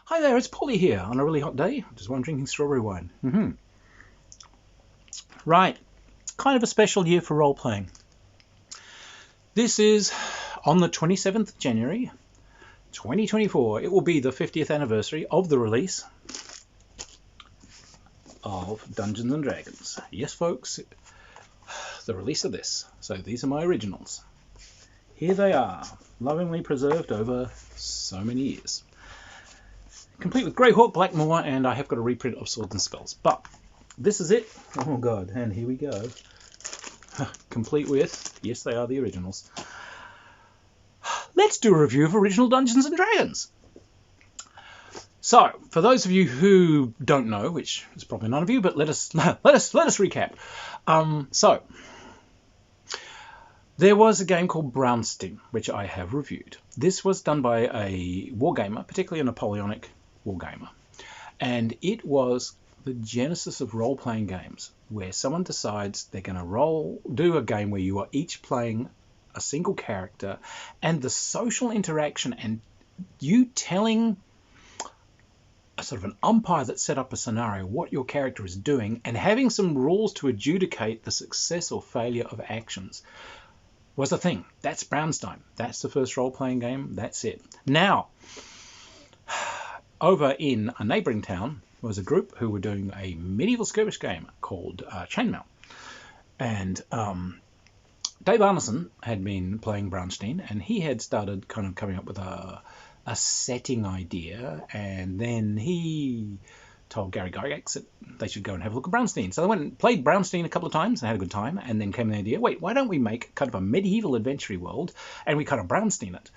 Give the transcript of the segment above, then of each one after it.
Hi there, it's Paulie here on a really hot day, just one drinking strawberry wine. Right, kind of a special year for role-playing. This is on the 27th of January, 2024. It will be the 50th anniversary of the release of Dungeons and Dragons. Yes, folks, the release of this. So these are my originals. Here they are, lovingly preserved over so many years. Complete with Greyhawk, Blackmore, and I have got a reprint of Swords and Spells. But this is it. Oh god, and here we go. Complete with, yes, they are the originals. Let's do a review of original Dungeons and Dragons. So, for those of you who don't know, which is probably none of you, but let us recap. So, there was a game called Brownstein, which I have reviewed. This was done by a wargamer, particularly a Napoleonic wargamer, and it was the genesis of role-playing games, where someone decides they're going to do a game where you are each playing a single character, and the social interaction and you telling a sort of an umpire that set up a scenario what your character is doing, and having some rules to adjudicate the success or failure of actions was a thing. That's Brownstein. That's the first role-playing game. That's it. Now, over in a neighbouring town was a group who were doing a medieval skirmish game called Chainmail. And Dave Arneson had been playing Brownstein, and he had started kind of coming up with a setting idea, and then he told Gary Gygax that they should go and have a look at Brownstein. So they went and played Brownstein a couple of times and had a good time, and then came the idea, wait, why don't we make kind of a medieval adventure world, and we kind of Brownstein it?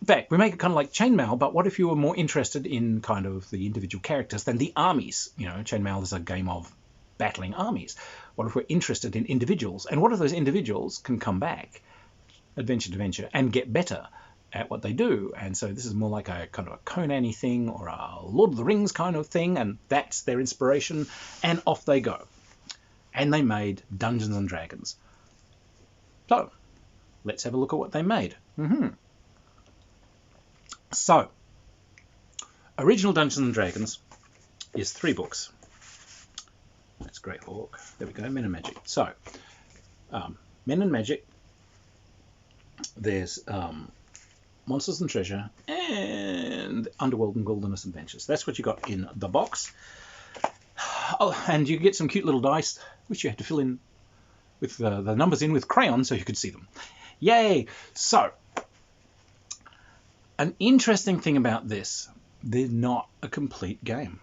In fact, we make it kind of like Chainmail, but what if you were more interested in kind of the individual characters than the armies? You know, Chainmail is a game of battling armies. What if we're interested in individuals? And what if those individuals can come back, adventure to adventure, and get better at what they do? And so this is more like a kind of a Conan-y thing or a Lord of the Rings kind of thing, and that's their inspiration, and off they go. And they made Dungeons and Dragons. So, let's have a look at what they made. So, original Dungeons and Dragons is 3 books. That's Greyhawk. There we go, Men and Magic. So, Men and Magic, there's Monsters and Treasure, and Underworld and Wilderness Adventures. That's what you got in the box. Oh, and you get some cute little dice, which you have to fill in with the numbers in with crayon so you could see them. Yay! So, an interesting thing about this, they're not a complete game.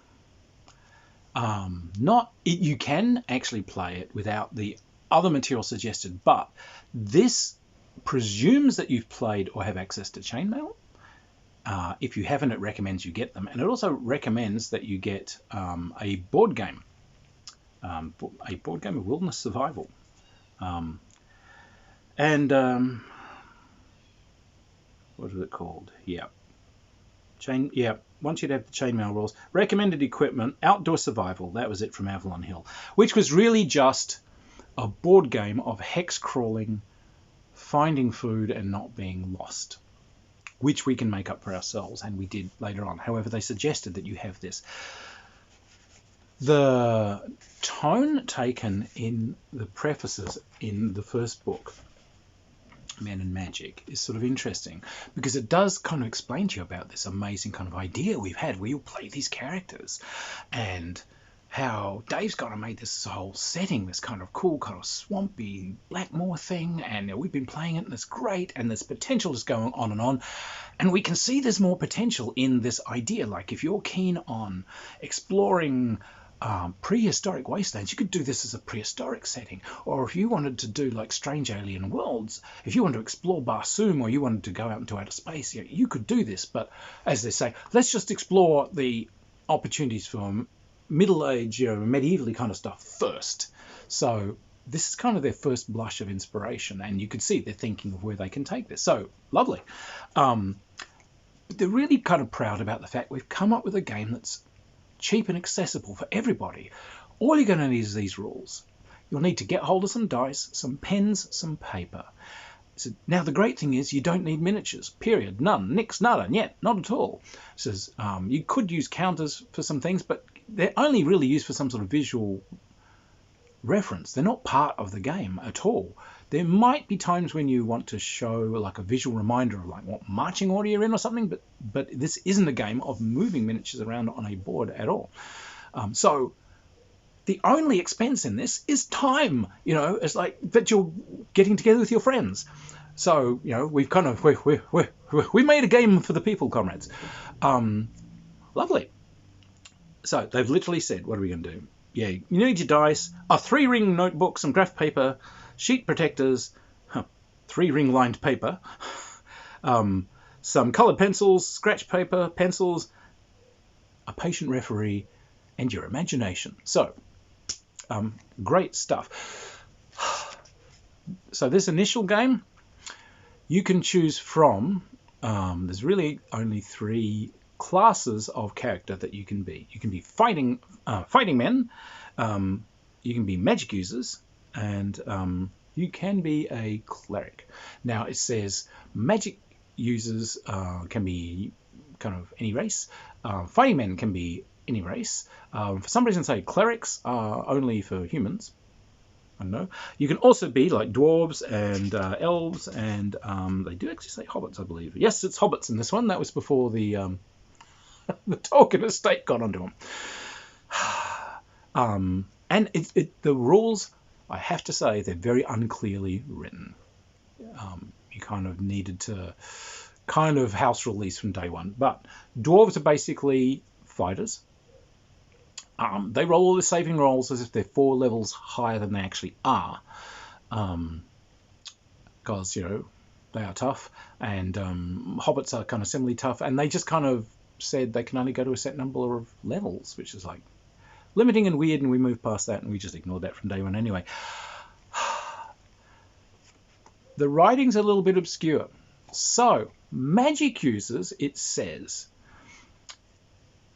You can actually play it without the other material suggested, but this presumes that you've played or have access to Chainmail. If you haven't, it recommends you get them, and it also recommends that you get a board game of Wilderness Survival, what is it called? Once you'd have the Chainmail rules, recommended equipment, Outdoor Survival. That was it from Avalon Hill, which was really just a board game of hex crawling, finding food and not being lost, which we can make up for ourselves, and we did later on. However, they suggested that you have this. The tone taken in the prefaces in the first book, Men and Magic, is sort of interesting, because it does kind of explain to you about this amazing kind of idea we've had where you'll play these characters, and how Dave's kind of made this whole setting, this kind of cool, kind of swampy Blackmore thing, and we've been playing it, and it's great, and there's potential just going on, and we can see there's more potential in this idea. Like, if you're keen on exploring prehistoric wastelands, you could do this as a prehistoric setting. Or if you wanted to do like strange alien worlds, if you wanted to explore Barsoom, or you wanted to go out into outer space, you could do this. But as they say, let's just explore the opportunities for middle age, medievally kind of stuff first. So this is kind of their first blush of inspiration, and you could see they're thinking of where they can take this. So lovely. They're really kind of proud about the fact we've come up with a game that's cheap and accessible for everybody. All you're going to need is these rules. You'll need to get hold of some dice, some pens, some paper. So now the great thing is you don't need miniatures, period, none, nix, nada, yet, not at all. It says you could use counters for some things, but they're only really used for some sort of visual reference. They're not part of the game at all. There might be times when you want to show like a visual reminder of like what marching order you're in or something, but this isn't a game of moving miniatures around on a board at all. So the only expense in this is time. It's like that you're getting together with your friends. So we've kind of we made a game for the people, comrades. Lovely. So they've literally said, what are we going to do? Yeah, you need your dice, a 3-ring notebook, some graph paper, sheet protectors, 3-ring lined paper, some coloured pencils, scratch paper, pencils, a patient referee, and your imagination. So, great stuff. So this initial game, you can choose from, there's really only 3 classes of character that you can be. You can be fighting men, you can be magic users, and you can be a cleric. Now it says magic users can be kind of any race, fighting men can be any race. For some reason say clerics are only for humans. I don't know. You can also be like dwarves and elves, and they do actually say hobbits, I believe. Yes, it's hobbits in this one. That was before the the Tolkien estate got onto them. And the rules, I have to say, they're very unclearly written. You kind of needed to house rule these from day one. But dwarves are basically fighters. They roll all the saving rolls as if they're 4 levels higher than they actually are. Because, they are tough. And hobbits are kind of similarly tough. And they just kind of said they can only go to a set number of levels, which is like limiting and weird, and we moved past that and we just ignored that from day one anyway. The writing's a little bit obscure. So, magic users, it says,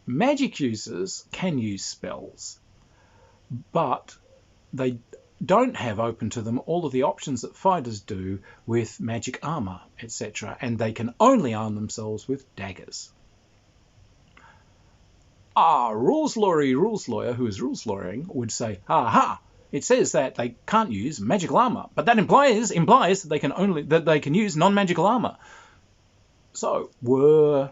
magic users can use spells, but they don't have open to them all of the options that fighters do with magic armor, etc., and they can only arm themselves with daggers. Rules lawyer who is rules lawyering would say, aha, it says that they can't use magical armor, but that implies that they can use non-magical armor. So were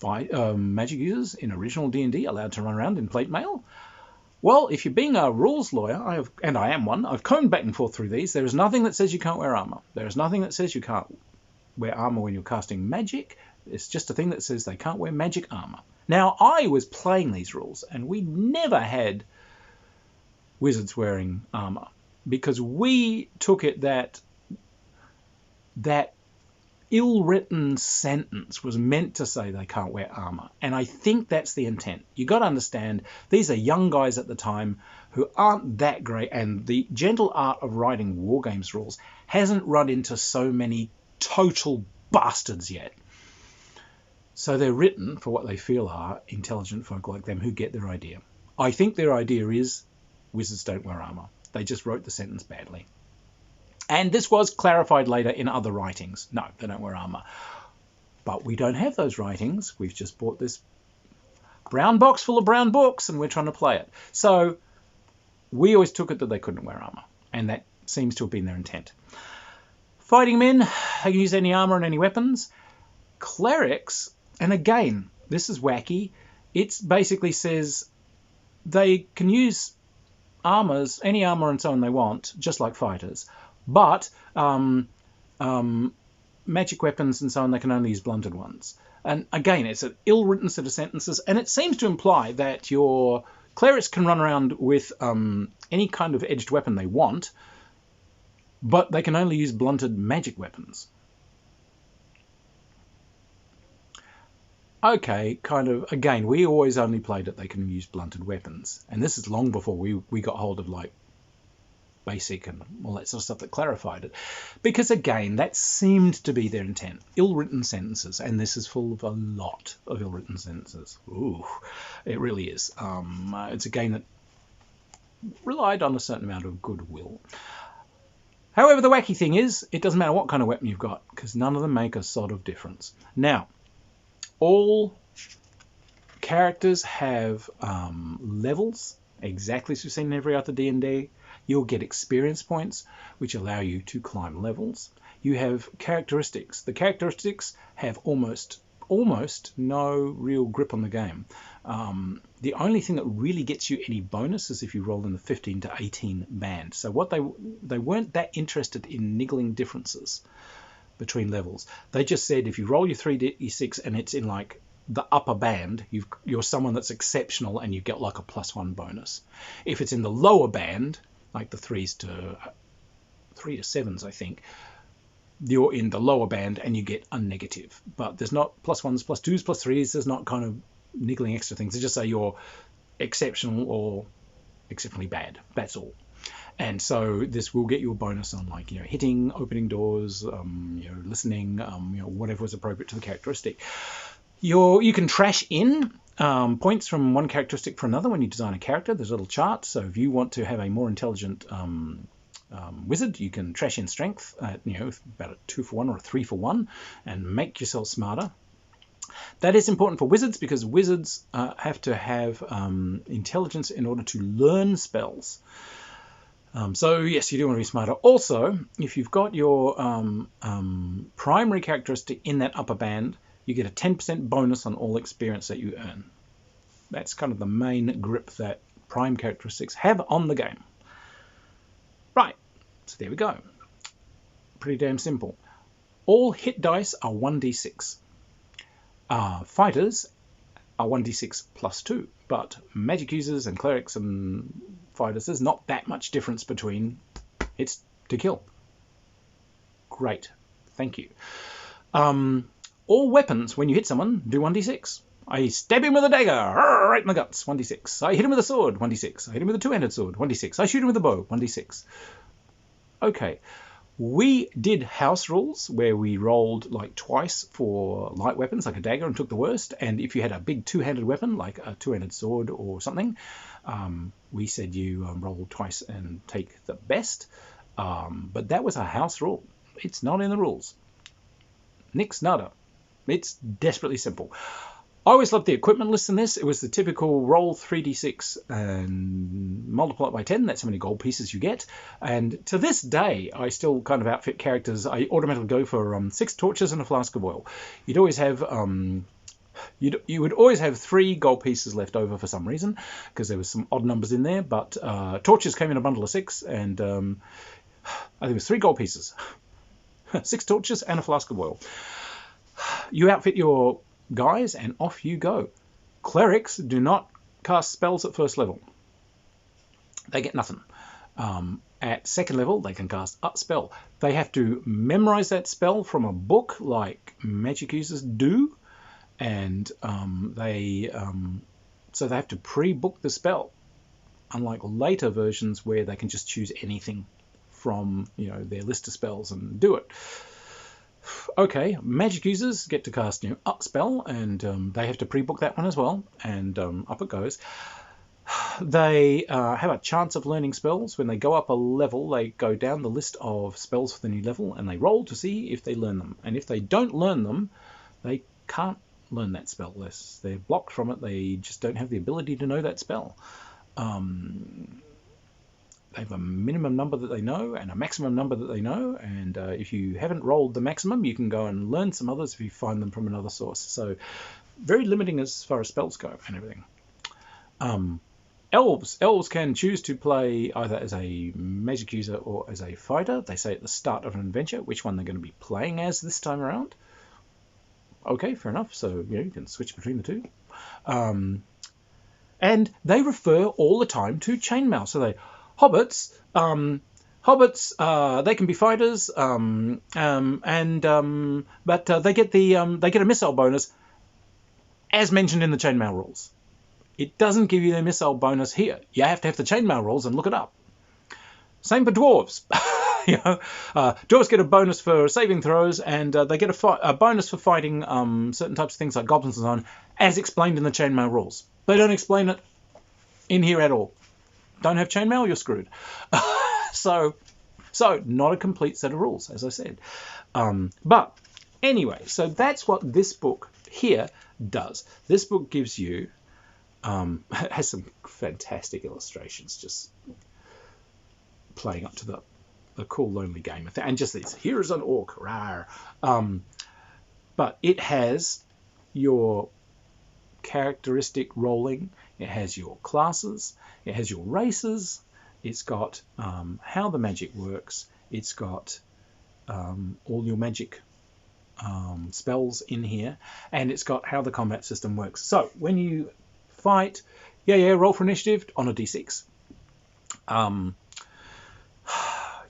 magic users in original D&D allowed to run around in plate mail? Well, if you're being a rules lawyer, and I am one, I've combed back and forth through these. There is nothing that says you can't wear armor. There is nothing that says you can't wear armor when you're casting magic. It's just a thing that says they can't wear magic armor. Now, I was playing these rules, and we never had wizards wearing armor, because we took it that ill-written sentence was meant to say they can't wear armor. And I think that's the intent. You got to understand, these are young guys at the time who aren't that great, and the gentle art of writing wargames rules hasn't run into so many total bastards yet. So they're written for what they feel are intelligent folk like them who get their idea. I think their idea is wizards don't wear armor. They just wrote the sentence badly. And this was clarified later in other writings. No, they don't wear armor. But we don't have those writings. We've just bought this brown box full of brown books, and we're trying to play it. So we always took it that they couldn't wear armor. And that seems to have been their intent. Fighting men, they can use any armor and any weapons. Clerics, and again, this is wacky. It basically says they can use any armor and so on they want, just like fighters. But magic weapons and so on, they can only use blunted ones. And again, it's an ill-written set of sentences, and it seems to imply that your clerics can run around with any kind of edged weapon they want, but they can only use blunted magic weapons. Okay, kind of, again, we always only played it they can use blunted weapons. And this is long before we got hold of, like, basic and all that sort of stuff that clarified it. Because, again, that seemed to be their intent. Ill-written sentences, and this is full of a lot of ill-written sentences. Ooh, it really is. It's a game that relied on a certain amount of goodwill. However, the wacky thing is, it doesn't matter what kind of weapon you've got, because none of them make a sort of difference. Now, all characters have levels, exactly as we've seen in every other D&D. You'll get experience points, which allow you to climb levels. You have characteristics. The characteristics have almost no real grip on the game. The only thing that really gets you any bonus is if you roll in the 15 to 18 band. So what they weren't that interested in niggling differences between levels. They just said if you roll your 3d6 and it's in like the upper band, you're someone that's exceptional and you get like a +1 bonus. If it's in the lower band, like the 3 to 7s, I think, you're in the lower band and you get a negative. But there's not +1s, +2s, +3s. There's not kind of niggling extra things. They just say you're exceptional or exceptionally bad. That's all. And so this will get you a bonus on, like, hitting, opening doors, listening, whatever is appropriate to the characteristic. You can trash in points from one characteristic for another when you design a character. There's a little chart. So if you want to have a more intelligent wizard, you can trash in strength at, about a 2 for 1 or a 3 for 1 and make yourself smarter. That is important for wizards because wizards have to have intelligence in order to learn spells. So yes, you do want to be smarter. Also, if you've got your primary characteristic in that upper band, you get a 10% bonus on all experience that you earn. That's kind of the main grip that prime characteristics have on the game. Right, so there we go. Pretty damn simple. All hit dice are 1d6. Fighters are 1d6 +2, but magic users and clerics and fighters, there's not that much difference between hits to kill. Great, thank you. All weapons, when you hit someone, do 1d6. I stab him with a dagger, right in the guts, 1d6. I hit him with a sword, 1d6. I hit him with a two-handed sword, 1d6. I shoot him with a bow, 1d6. Okay, we did house rules where we rolled like twice for light weapons, like a dagger, and took the worst. And if you had a big two-handed weapon, like a two-handed sword or something, we said you roll twice and take the best. But that was a house rule. It's not in the rules. Nix nada. It's desperately simple. I always loved the equipment list in this. It was the typical roll 3d6 and multiply it by 10. That's how many gold pieces you get. And to this day, I still kind of outfit characters. I automatically go for 6 torches and a flask of oil. You'd always have you would always have 3 gold pieces left over for some reason because there was some odd numbers in there. But torches came in a bundle of 6, and I think it was 3 gold pieces, 6 torches and a flask of oil. You outfit your guys and off you go. Clerics do not cast spells at first level. They get nothing. At second level, they can cast a spell. They have to memorize that spell from a book like magic users do, and so they have to pre-book the spell, unlike later versions where they can just choose anything from their list of spells and do it. Okay, magic users get to cast up spell, and they have to pre-book that one as well, and up it goes. They have a chance of learning spells. When they go up a level, they go down the list of spells for the new level, and they roll to see if they learn them. And if they don't learn them, they can't learn that spell. They're blocked from it. They just don't have the ability to know that spell. They have a minimum number that they know and a maximum number that they know, and if you haven't rolled the maximum, you can go and learn some others if you find them from another source. So very limiting as far as spells go and everything. Elves can choose to play either as a magic user or as a fighter. They say at the start of an adventure which one they're going to be playing as this time around. Okay, fair enough. So you can switch between the two. And they refer all the time to chainmail. So they Hobbits, they can be fighters, but they get a missile bonus, as mentioned in the chainmail rules. It doesn't give you the missile bonus here. You have to have the chainmail rules and look it up. Same for dwarves. Dwarves get a bonus for saving throws, and they get a bonus for fighting certain types of things like goblins and so on, as explained in the chainmail rules. They don't explain it in here at all. Don't have chainmail, you're screwed. So So not a complete set of rules, as I said. But anyway, so that's what this book here does. This book gives you, has some fantastic illustrations, just playing up to the cool lonely game. And just this, here's an orc, rawr. But it has your characteristic rolling, it has your classes, it has your races, it's got how the magic works, it's got all your magic spells in here, and it's got how the combat system works. So when you fight, roll for initiative on a d6.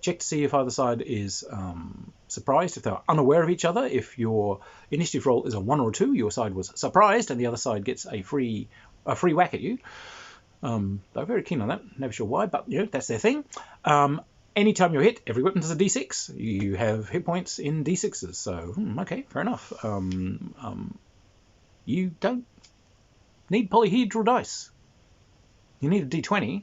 Check to see if either side is surprised, if they're unaware of each other. If your initiative roll is a 1 or a 2, your side was surprised, and the other side gets a free whack at you. They're very keen on that. Never sure why, but that's their thing. Anytime you're hit, every weapon does a d6. You have hit points in d6s. So okay, fair enough. You don't need polyhedral dice. You need a d20.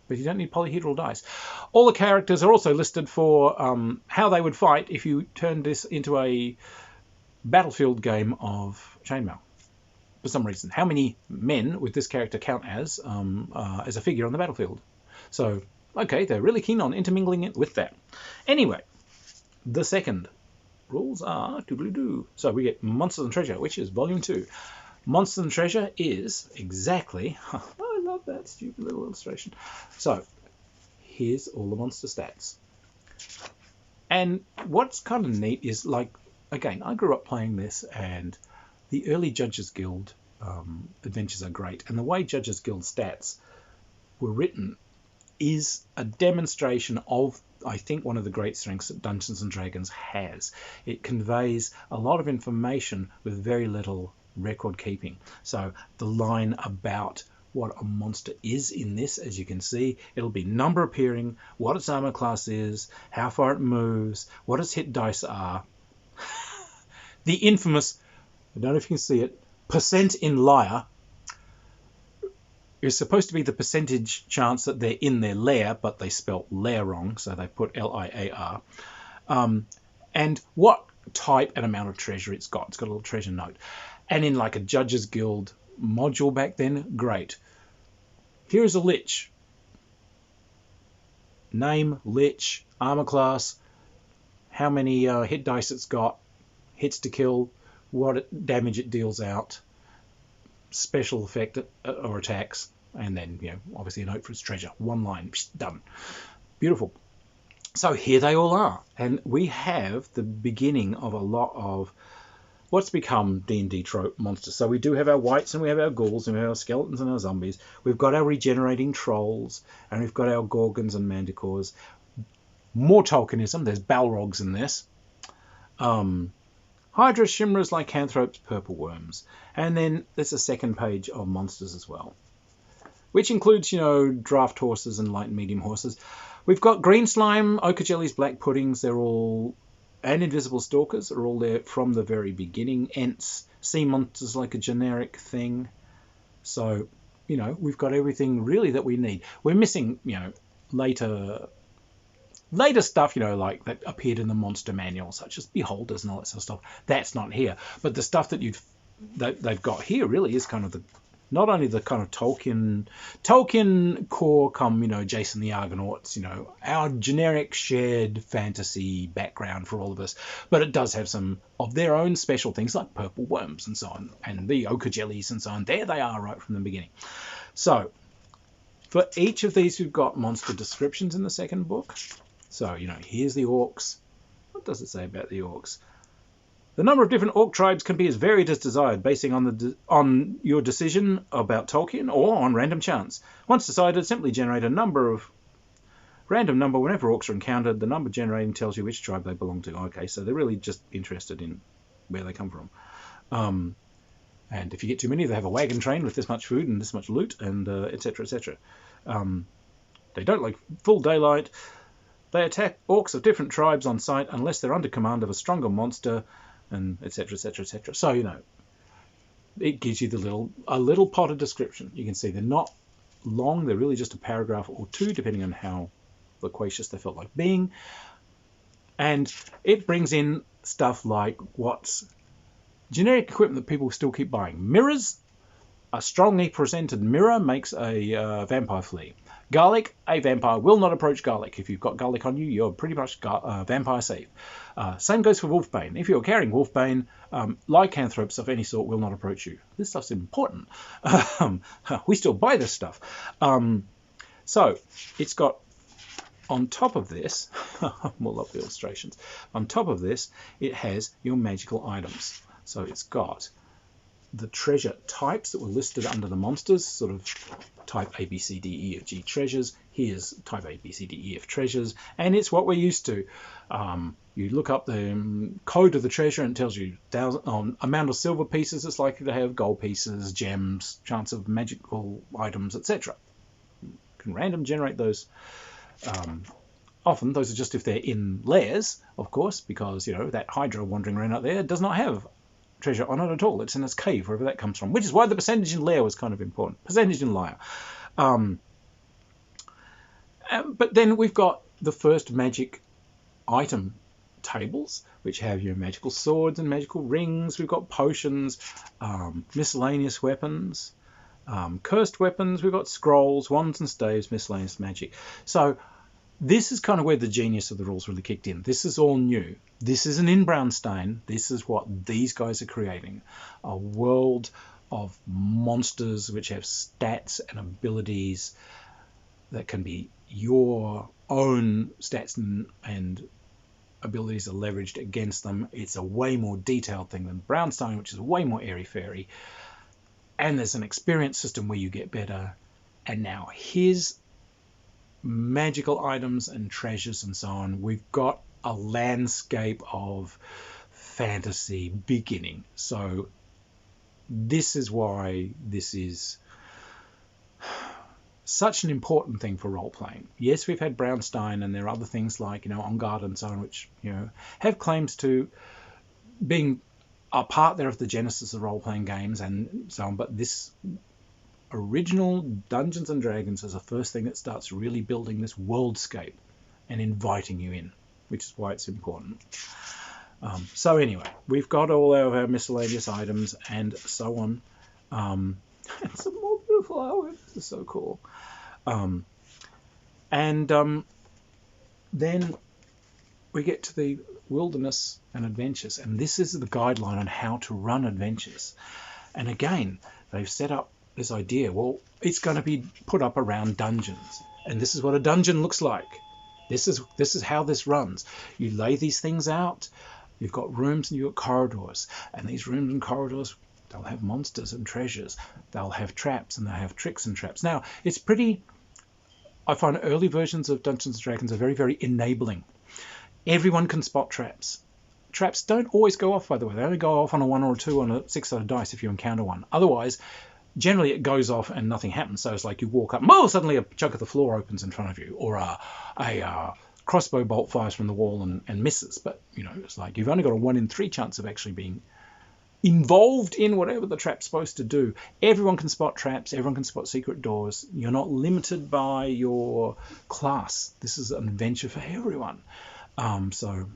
But you don't need polyhedral dice. All the characters are also listed for how they would fight if you turned this into a battlefield game of chainmail. For some reason, how many men would this character count as a figure on the battlefield? So, okay, they're really keen on intermingling it with that. Anyway, the second rules are doodly-doo. So we get Monsters and Treasure, which is Volume 2. Monsters and Treasure is exactly... I love that stupid little illustration. So, here's all the monster stats. And what's kind of neat is, like, again, I grew up playing this, and the early Judges Guild adventures are great. And the way Judges Guild stats were written is a demonstration of, I think, one of the great strengths that Dungeons & Dragons has. It conveys a lot of information with very little record keeping. So the line about what a monster is in this, as you can see, it'll be number appearing, what its armor class is, how far it moves, what its hit dice are. The infamous, I don't know if you can see it, percent in liar is supposed to be the percentage chance that they're in their lair, but they spelt lair wrong, so they put L-I-A-R. And what type and amount of treasure it's got. It's got a little treasure note. And in like a Judges Guild module back then, great. Here's a lich. Name, lich, armor class, how many hit dice it's got, hits to kill, what damage it deals out, special effect or attacks, and then, obviously a note for its treasure. One line, done. Beautiful. So here they all are. And we have the beginning of a lot of what's become D&D trope monsters. So we do have our wights, and we have our ghouls, and we have our skeletons and our zombies. We've got our regenerating trolls, and we've got our gorgons and manticores. More Tolkienism. There's balrogs in this. Hydras, shimmerers, lycanthropes, purple worms. And then there's a second page of monsters as well, which includes, draft horses and light and medium horses. We've got green slime, ochre jellies, black puddings. They're all, and invisible stalkers are all there from the very beginning. Ents, sea monsters, like a generic thing. So, we've got everything really that we need. We're missing, later stuff, like that appeared in the monster manual, such as beholders and all that sort of stuff. That's not here. But the stuff that they've got here really is kind of not only the kind of Tolkien core come, Jason the Argonauts, our generic shared fantasy background for all of us, but it does have some of their own special things like purple worms and so on, and the ochre jellies and so on. There they are right from the beginning. So for each of these, we've got monster descriptions in the second book. So, here's the orcs. What does it say about the orcs? The number of different orc tribes can be as varied as desired, basing on your decision about Tolkien or on random chance. Once decided, simply generate a random number whenever orcs are encountered. The number generating tells you which tribe they belong to. Okay, so they're really just interested in where they come from. And if you get too many, they have a wagon train with this much food and this much loot, and etc., etc. They don't like full daylight. They attack orcs of different tribes on sight unless they're under command of a stronger monster, and etc., etc., etc. So, it gives you a little potted description. You can see they're not long. They're really just a paragraph or two, depending on how loquacious they felt like being. And it brings in stuff like what's generic equipment that people still keep buying. Mirrors. A strongly presented mirror makes a vampire flee. Garlic, a vampire will not approach garlic. If you've got garlic on you, you're pretty much vampire safe. Same goes for wolfbane. If you're carrying wolfbane, lycanthropes of any sort will not approach you. This stuff's important. We still buy this stuff. So it's got, on top of this, more lovely illustrations. On top of this, it has your magical items. So it's got the treasure types that were listed under the monsters, sort of type A, B, C, D, E, F, G treasures. Here's type A, B, C, D, E, F treasures, and it's what we're used to. You look up the code of the treasure and it tells you amount of silver pieces it's likely to have, gold pieces, gems, chance of magical items, etc. You can random generate those. Often those are just if they're in layers, of course, because that Hydra wandering around out there does not have treasure on it at all. It's in its cave, wherever that comes from, which is why the percentage in layer was kind of important. Percentage in layer. But then we've got the first magic item tables, which have your magical swords and magical rings. We've got potions, miscellaneous weapons, cursed weapons. We've got scrolls, wands and staves, miscellaneous magic. So this is kind of where the genius of the rules really kicked in. This is all new. This isn't in Brownstein. This is what these guys are creating. A world of monsters which have stats and abilities that can be your own stats and abilities are leveraged against them. It's a way more detailed thing than Brownstein, which is way more airy-fairy. And there's an experience system where you get better. And now here's magical items and treasures and so on. We've got a landscape of fantasy beginning. So this is why this is such an important thing for role-playing. Yes, we've had Brownstein, and there are other things like, On Guard and so on, which, have claims to being a part there of the genesis of role-playing games and so on, but this original Dungeons and Dragons is the first thing that starts really building this worldscape and inviting you in, which is why it's important. So anyway, we've got all of our miscellaneous items and so on. And some more beautiful artwork. This is so cool. Then we get to the wilderness and adventures, and this is the guideline on how to run adventures. And again, they've set up this idea, well, it's going to be put up around dungeons, and this is what a dungeon looks like. This is how this runs. You lay these things out. You've got rooms and you've got corridors, and these rooms and corridors, they'll have monsters and treasures. They'll have traps and they'll have tricks and traps. Now, it's pretty, I find early versions of Dungeons and Dragons are very, very enabling. Everyone can spot traps. Traps don't always go off, by the way. They only go off on a 1 or a 2 on a 6-sided dice if you encounter one. Otherwise, generally it goes off and nothing happens. So it's like you walk up, oh, suddenly a chunk of the floor opens in front of you, or a crossbow bolt fires from the wall and misses. But, it's like you've only got a 1 in 3 chance of actually being involved in whatever the trap's supposed to do. Everyone can spot traps. Everyone can spot secret doors. You're not limited by your class. This is an adventure for everyone. Very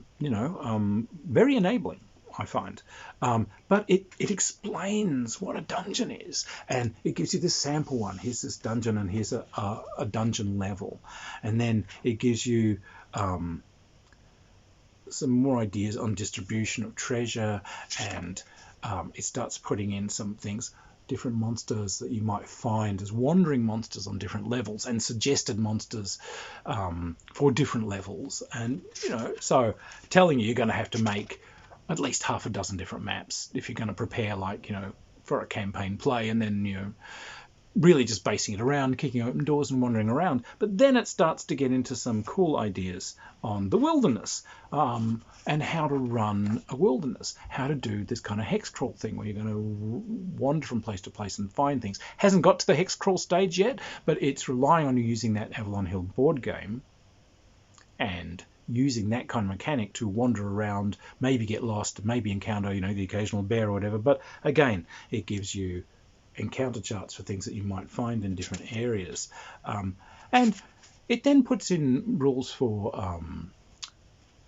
enabling, I find. But it explains what a dungeon is. And it gives you this sample one. Here's this dungeon, and here's a dungeon level. And then it gives you some more ideas on distribution of treasure, and it starts putting in some things, different monsters that you might find as wandering monsters on different levels, and suggested monsters for different levels. And, so telling you're going to have to make at least half a dozen different maps if you're going to prepare, for a campaign play, and then, really just basing it around, kicking open doors and wandering around. But then it starts to get into some cool ideas on the wilderness, and how to run a wilderness, how to do this kind of hex crawl thing where you're going to wander from place to place and find things. Hasn't got to the hex crawl stage yet, but it's relying on you using that Avalon Hill board game and using that kind of mechanic to wander around, maybe get lost, maybe encounter, the occasional bear or whatever. But again, it gives you encounter charts for things that you might find in different areas. And it then puts in rules for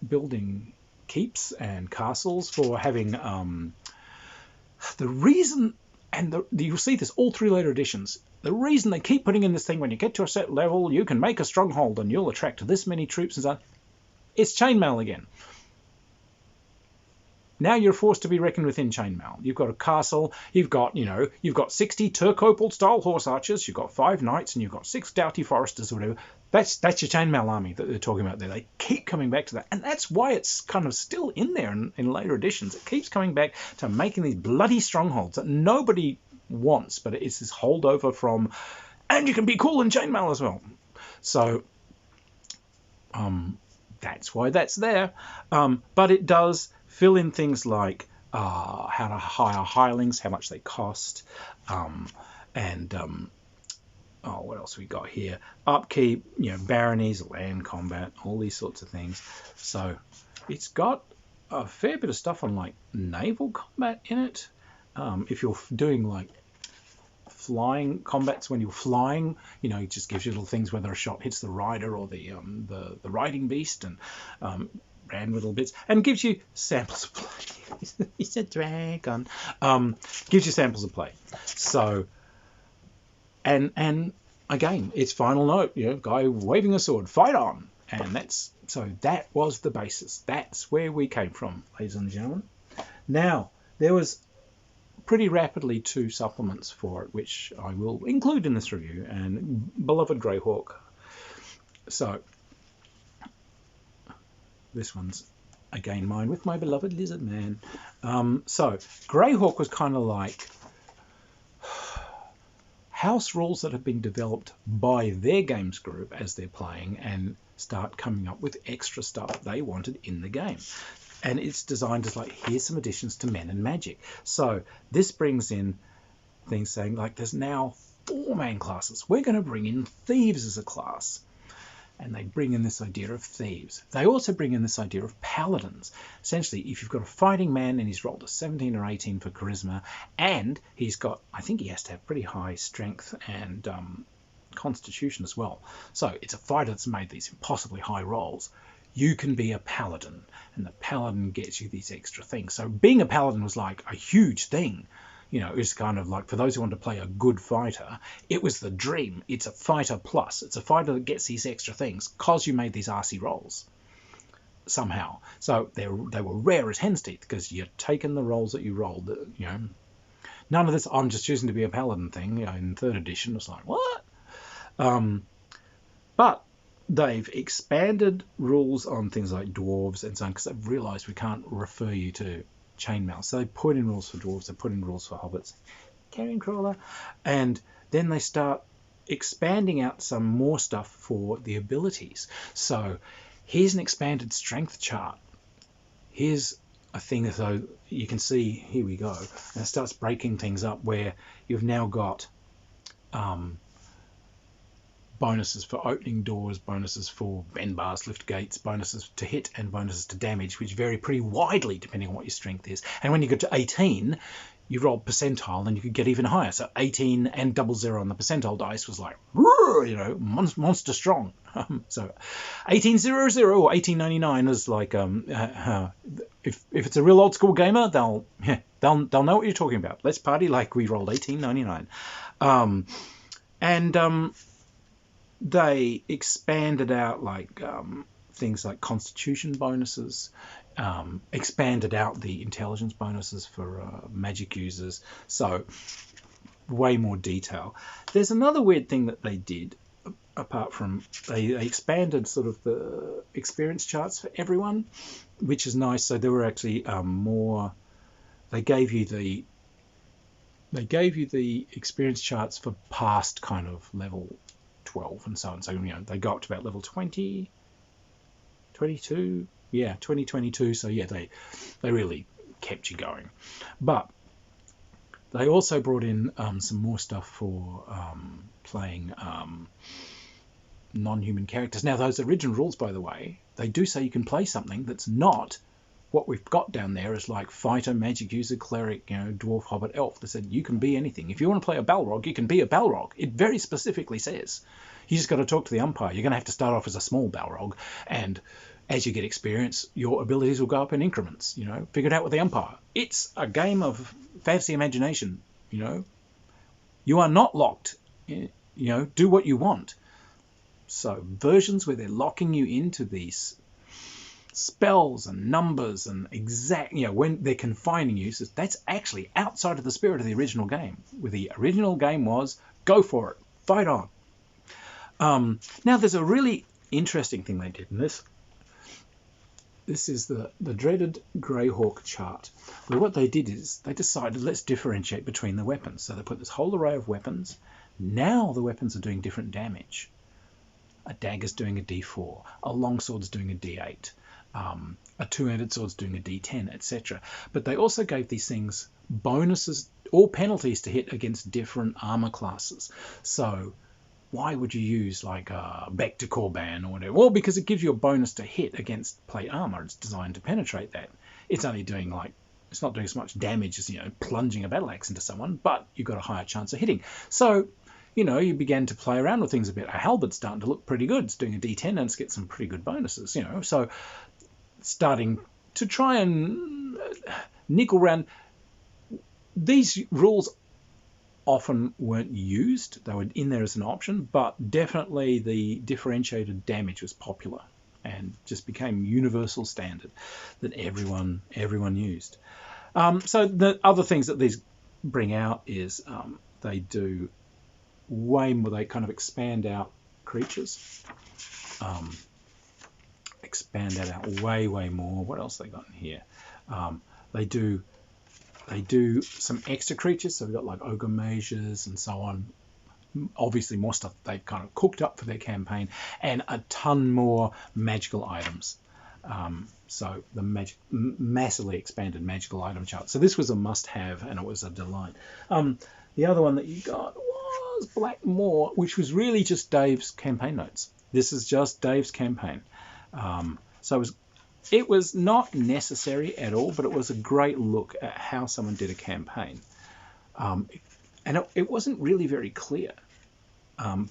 building keeps and castles, for having the reason, and you'll see this all through later editions, the reason they keep putting in this thing, when you get to a set level, you can make a stronghold and you'll attract this many troops and so on. It's chainmail again. Now you're forced to be reckoned with in chainmail. You've got a castle, you've got 60 Turcopal style horse archers, you've got 5 knights, and you've got 6 doughty foresters or whatever. That's your chainmail army that they're talking about there. They keep coming back to that. And that's why it's kind of still in there in later editions. It keeps coming back to making these bloody strongholds that nobody wants, but it's this holdover from, and you can be cool in chainmail as well. So that's why that's there. But it does fill in things like how to hire hirelings, how much they cost, and what else we got here? Upkeep, baronies, land combat, all these sorts of things. So it's got a fair bit of stuff on like naval combat in it. If you're doing like flying combats, when you're flying, it just gives you little things whether a shot hits the rider or the riding beast, and random little bits, and gives you samples of play. He's a dragon. Gives you samples of play. So, and again, it's final note. Guy waving a sword, fight on, and that was the basis. That's where we came from, ladies and gentlemen. Now there was pretty rapidly 2 supplements for it, which I will include in this review, and beloved Greyhawk. So this one's again mine with my beloved lizard man. So Greyhawk was kind of like house rules that have been developed by their games group as they're playing, and start coming up with extra stuff they wanted in the game. And it's designed as like, here's some additions to Men and Magic. So this brings in things saying like, there's now 4 main classes. We're going to bring in thieves as a class. And they bring in this idea of thieves. They also bring in this idea of paladins. Essentially, if you've got a fighting man and he's rolled a 17 or 18 for charisma, and he's got, I think he has to have pretty high strength and constitution as well. So it's a fighter that's made these impossibly high rolls. You can be a paladin, and the paladin gets you these extra things. So being a paladin was like a huge thing. It's kind of like, for those who want to play a good fighter, it was the dream. It's a fighter plus. It's a fighter that gets these extra things because you made these RC rolls somehow. So they were rare as hen's teeth, because you're taking the rolls that you rolled. None of this, I'm just choosing to be a paladin thing. In 3rd edition, it's like, what? But they've expanded rules on things like dwarves and so on, because they've realised we can't refer you to chainmail. So they put in rules for dwarves, they put in rules for hobbits, carrion crawler, and then they start expanding out some more stuff for the abilities. So here's an expanded strength chart. Here's a thing, so you can see, here we go, and it starts breaking things up where you've now got bonuses for opening doors, bonuses for bend bars, lift gates, bonuses to hit, and bonuses to damage, which vary pretty widely depending on what your strength is. And when you get to 18, you roll percentile, and you could get even higher. So 18 and 00 on the percentile dice was like, monster strong. So 1800 or 1899 is like, if it's a real old school gamer, they'll know what you're talking about. Let's party like we rolled 1899. They expanded out like things like constitution bonuses, expanded out the intelligence bonuses for magic users, so way more detail. There's another weird thing that they did, apart from they expanded sort of the experience charts for everyone, which is nice. So there were actually more. They gave you the experience charts for past kind of level 12 and so on. So they go up to about level 20, 22, 22. So they really kept you going. But they also brought in some more stuff for playing non-human characters. Now, those original rules, by the way, they do say you can play something that's not what we've got down there is like fighter, magic user, cleric, dwarf, hobbit, elf. They said you can be anything. If you want to play a Balrog, you can be a Balrog. It very specifically says. You just got to talk to the umpire. You're going to have to start off as a small Balrog, and as you get experience, your abilities will go up in increments. Figure it out with the umpire. It's a game of fantasy imagination. You are not locked. Do what you want. So versions where they're locking you into these spells and numbers and exact, when they're confining you, so that's actually outside of the spirit of the original game. Where the original game was, go for it, fight on. Now there's a really interesting thing they did in this. This is the dreaded Greyhawk chart. Well, what they did is they decided, let's differentiate between the weapons. So they put this whole array of weapons. Now the weapons are doing different damage. A dagger's doing a D4, a longsword's doing a D8, a two-handed sword's doing a D10, etc. But they also gave these things bonuses or penalties to hit against different armor classes. So why would you use like a Back to Korban or whatever? Well, because it gives you a bonus to hit against plate armor. It's designed to penetrate that. It's only doing it's not doing as much damage as, plunging a battle axe into someone, but you've got a higher chance of hitting. So, you began to play around with things a bit. A halberd's starting to look pretty good. It's doing a D10 and it's get some pretty good bonuses, So starting to try and nickel around. These rules often weren't used. They were in there as an option, but definitely the differentiated damage was popular and just became universal standard that everyone used. So the other things that these bring out is they do way more. They kind of expand out creatures, expand that out way more. What else they got in here? They do some extra creatures, so we've got like ogre mages and so on. Obviously more stuff they've kind of cooked up for their campaign, and a ton more magical items. So the massively expanded magical item chart. So this was a must-have, and it was a delight. The other one that you got was Blackmoor, which was really just Dave's campaign notes. This is just Dave's campaign. So it was not necessary at all, but it was a great look at how someone did a campaign. And it wasn't really very clear.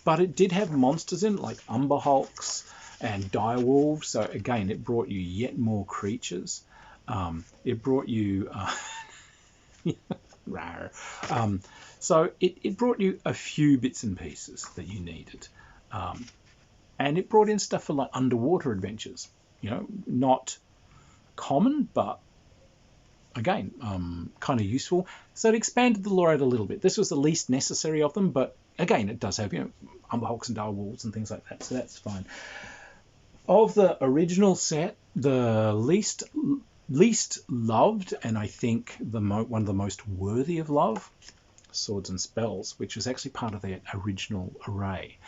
But it did have monsters in it, like Umber Hulks and Direwolves. So again, it brought you yet more creatures. It brought you... rawr. So it brought you a few bits and pieces that you needed. And it brought in stuff for like underwater adventures. Not common, but again, kind of useful. So it expanded the lore out a little bit. This was the least necessary of them, but again, it does have, Umber Hulks and Direwolves and things like that, so that's fine. Of the original set, the least loved, and I think one of the most worthy of love, Swords and Spells, which was actually part of their original array.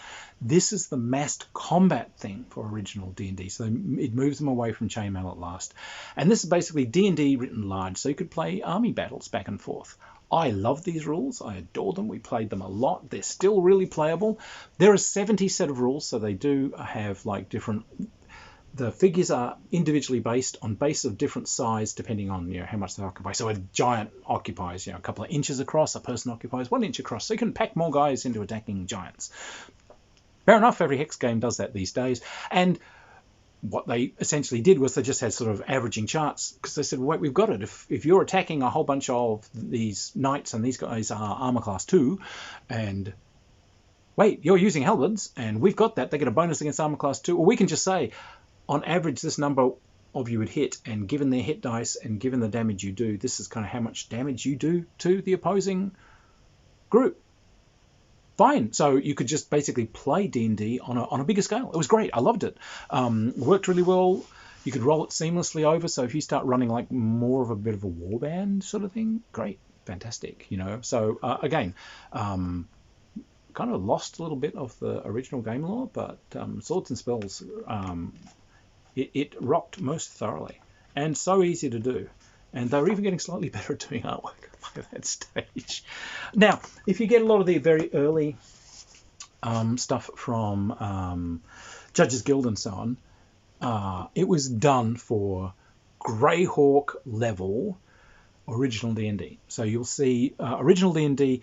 This is the massed combat thing for original D&D, so it moves them away from chainmail at last. And this is basically D&D written large, so you could play army battles back and forth. I love these rules. I adore them. We played them a lot. They're still really playable. There are 70 set of rules, so they do have like different... The figures are individually based on base of different size depending on how much they occupy. So a giant occupies a couple of inches across. A person occupies 1 inch across. So you can pack more guys into attacking giants. Fair enough. Every hex game does that these days. And what they essentially did was they just had sort of averaging charts, because they said, well, wait, we've got it. If you're attacking a whole bunch of these knights and these guys are armor class 2, and wait, you're using halberds and we've got that, they get a bonus against armor class 2. Or we can just say, on average, this number of you would hit, and given their hit dice and given the damage you do, this is kind of how much damage you do to the opposing group. Fine. So you could just basically play D&D on a bigger scale. It was great. I loved it. Worked really well. You could roll it seamlessly over. So if you start running like more of a bit of a warband sort of thing, great, fantastic. So again, kind of lost a little bit of the original game lore, but Swords and Spells. It rocked most thoroughly, and so easy to do. And they were even getting slightly better at doing artwork by that stage. Now, if you get a lot of the very early stuff from Judges Guild and so on, it was done for Greyhawk level original D&D. So you'll see original D&D,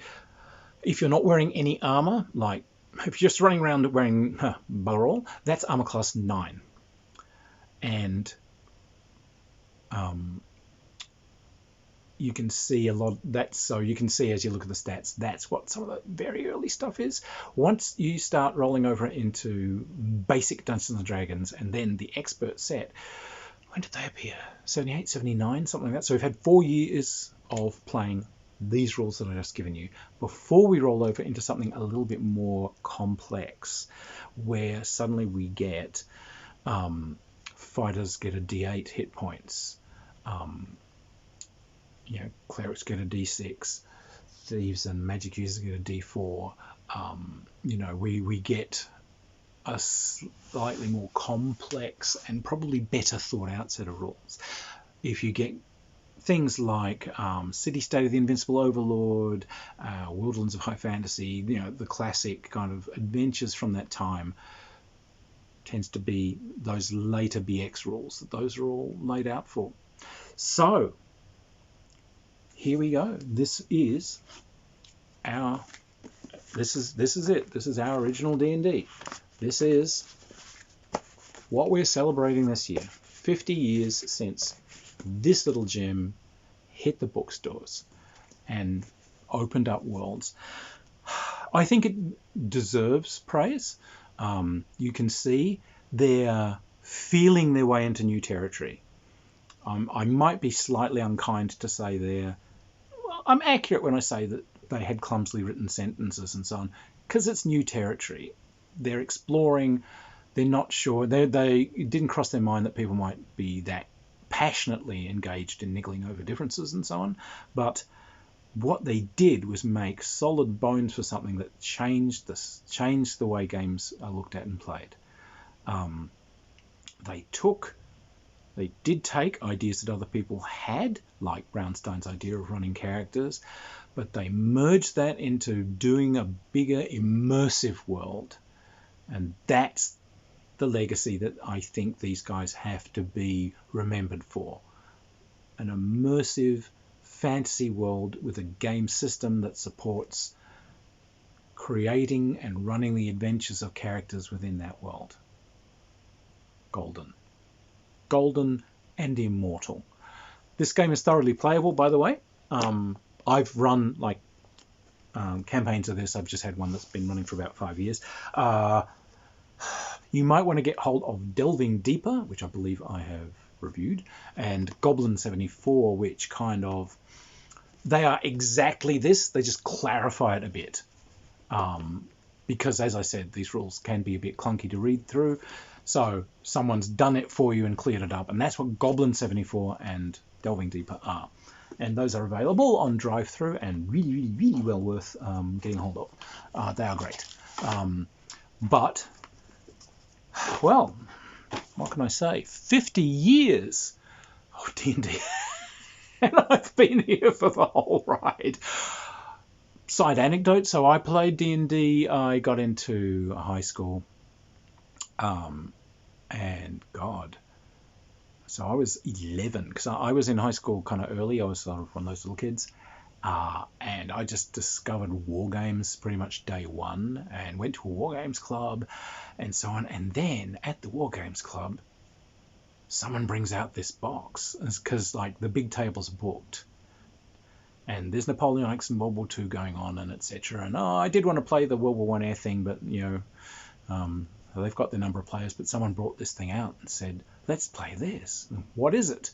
if you're not wearing any armor, like if you're just running around wearing bugger all, that's armor class 9. And you can see a lot. So you can see as you look at the stats, that's what some of the very early stuff is. Once you start rolling over into basic Dungeons and Dragons and then the expert set, when did they appear? 78, 79, something like that. So we've had 4 years of playing these rules that I've just given you before we roll over into something a little bit more complex, where suddenly we get fighters get a D8 hit points. Clerics get a D6, thieves and magic users get a D4. We get a slightly more complex and probably better thought out set of rules. If you get things like City State of the Invincible Overlord, Wildlands of High Fantasy, the classic kind of adventures from that time, tends to be those later BX rules that those are all laid out for. So here we go. This is it. This is our original D&D. This is what we're celebrating this year. 50 years since this little gem hit the bookstores and opened up worlds. I think it deserves praise. You can see they're feeling their way into new territory. I might be slightly unkind to say I'm accurate when I say that they had clumsily written sentences and so on, because it's new territory. They're exploring. They're not sure. It didn't cross their mind that people might be that passionately engaged in niggling over differences and so on. But what they did was make solid bones for something that changed the way games are looked at and played. They did take ideas that other people had, like Brownstone's idea of running characters, but they merged that into doing a bigger, immersive world. And that's the legacy that I think these guys have to be remembered for. An immersive fantasy world with a game system that supports creating and running the adventures of characters within that world. Golden and immortal. This game is thoroughly playable, by the way. I've run campaigns of this. I've just had one that's been running for about 5 years. You might want to get hold of Delving Deeper, which I believe I have reviewed, and Goblin 74, which they are exactly this. They just clarify it a bit. Because, as I said, these rules can be a bit clunky to read through. So someone's done it for you and cleared it up. And that's what Goblin 74 and Delving Deeper are. And those are available on drive-through and really, really, really well worth getting hold of. They are great. But, well, what can I say? 50 years of D&D. And I've been here for the whole ride. Side anecdote, so I played D&D. I got into high school. And God, so I was 11, because I was in high school kind of early. I was sort of one of those little kids. And I just discovered war games pretty much day one and went to a war games club and so on. And then at the war games club, someone brings out this box because the big table's booked. And there's Napoleonics and World War II going on and etc. And I did want to play the World War I air thing, but they've got the number of players. But someone brought this thing out and said, "Let's play this. What is it?"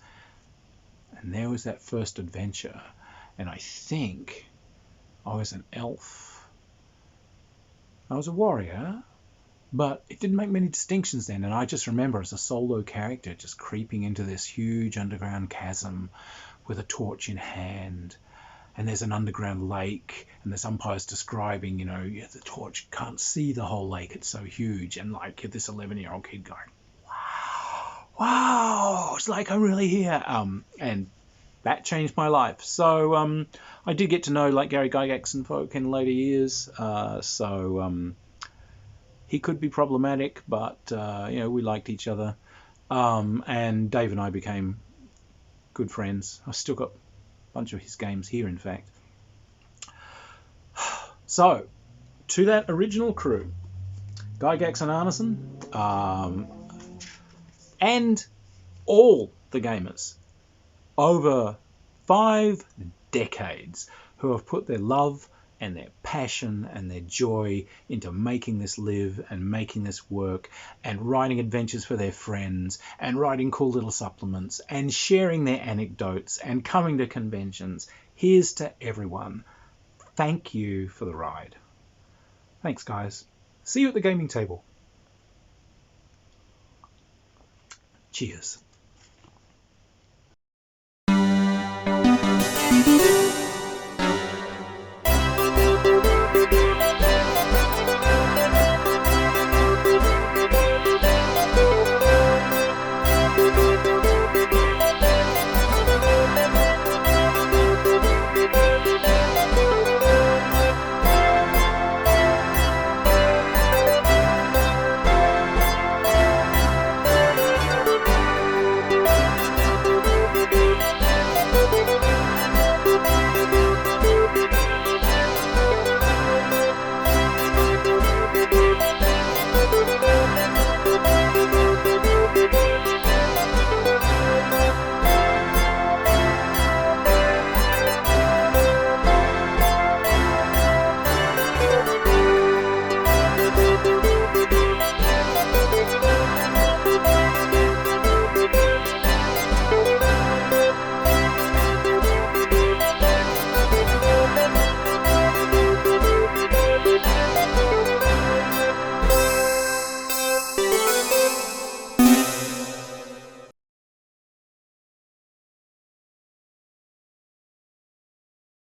And there was that first adventure. And I think I was an elf. I was a warrior, but it didn't make many distinctions then. And I just remember as a solo character just creeping into this huge underground chasm with a torch in hand. And there's an underground lake, and there's umpires describing, the torch can't see the whole lake. It's so huge. And this 11-year-old kid going, wow, it's like I'm really here. And that changed my life. So I did get to know Gary Gygax and folk in later years. So he could be problematic, but we liked each other. And Dave and I became good friends. I've still got a bunch of his games here, in fact. So, to that original crew, Gygax and Arneson, and all the gamers over 5 decades who have put their love and their passion and their joy into making this live and making this work and writing adventures for their friends and writing cool little supplements and sharing their anecdotes and coming to conventions. Here's to everyone. Thank you for the ride. Thanks, guys. See you at the gaming table. Cheers.